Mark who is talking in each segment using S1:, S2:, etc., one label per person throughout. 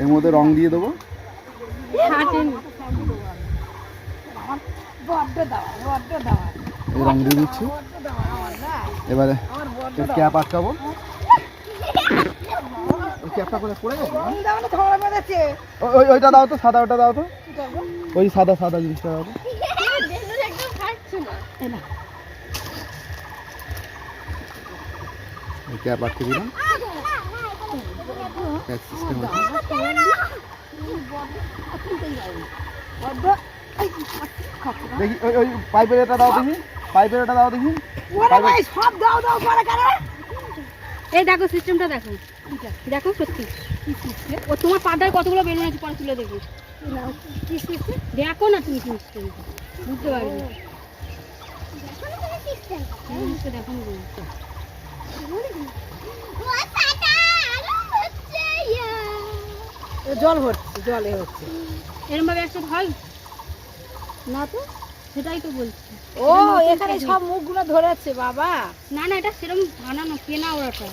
S1: এর মধ্যে রং দিয়ে দেবো। এই রং দিয়ে দিচ্ছি। এবারে ক্যাপ আটকাবো। ক্যাপটা করে পড়ে গেছে। ওইটা দাও তো, সাদা ওটা দাও তো, ওই সাদা সাদা জিনিসটা দাও তো। ক্যাপ আটকে দিলাম। দেখি ওই পাইপের এটা দাও দেখি, পাইপের এটা দাও দেখি।
S2: এই দেখো সিস্টেমটা দেখো, দেখো সত্যি ও তোমার পাদার কতগুলো বেলুন আছে পরে তুলে দেখো। দেখো না তুমি সিস্টেমটা বুঝতে পারবে। দেখো
S3: জল ভরছে, জলে হচ্ছে
S2: এরকম ভাবে একসাথে হয় না তো, সেটাই তো বলছি।
S3: ও এখানে সব মুখগুলো ধরেছে বাবা।
S2: না না এটা সেরকম বানানো কেনা ওরাটা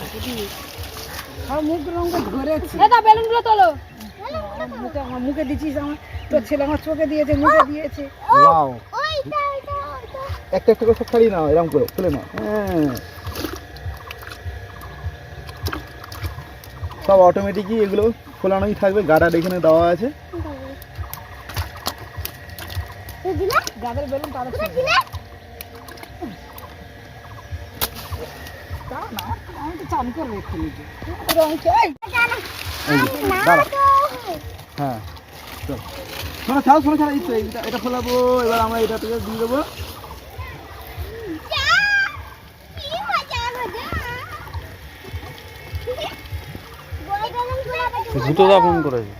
S3: সব মুখগুলো ধরেছে।
S2: দাদা বেলুনগুলো তোলো।
S3: মুখে দিচ্ছিস, আমার তোর ছেলে আমার চোখে দিয়েছে, মুখে দিয়েছে।
S1: ওয়াও, একটা একটা করে সব ছাড়িয়ে নাও, এরকম করে খুলে নাও। হ্যাঁ, সব অটোমেটিকই এগুলো খোলানোই থাকবে। গার্ডার এখানে দেওয়া আছে।
S3: যাদের বেলুন তারা আমি তো চান করবো এক্ষুনি।
S1: হ্যাঁ চল, শোনো ছাড়ো, শোনো ছাড়া দিচ্ছে। এটা খোলাবো, এবার আমরা এটা থেকে দিয়ে দেবো। জুতো দা ফোন করেছে।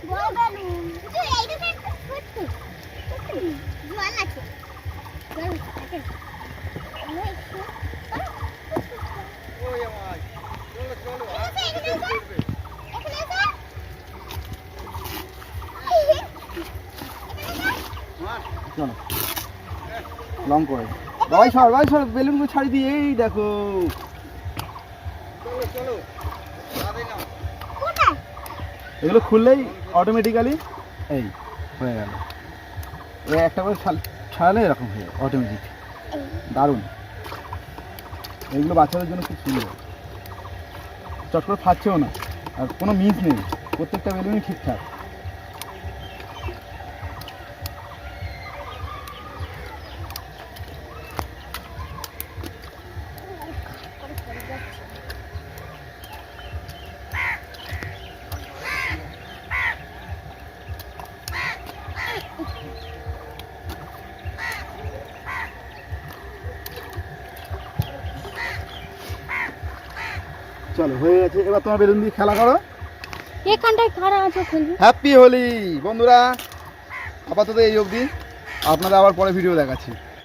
S1: চলো লং করে ভাই সর, ভাই সর, বেলুনগুলো ছাড়ি দিয়ে। এই দেখো, এগুলো খুললেই অটোমেটিক্যালি এই হয়ে গেল। একটা করে ছাড়ালে এরকম হয়ে যাবে অটোমেটিক। দারুণ, এগুলো বাচ্চাদের জন্য খুব সুন্দর। চট করে ফাটছেও না, আর কোনো মিস নেই, প্রত্যেকটা বেলুনই ঠিকঠাক। চলো হয়ে গেছে, এবার তোমার বেলুন দিয়ে খেলা করো।
S2: এখানটায় কারা আছে খেলবে।
S1: হ্যাপি হোলি বন্ধুরা, আপাতত এই অবধি, আপনারা আবার পরে ভিডিও দেখাচ্ছি।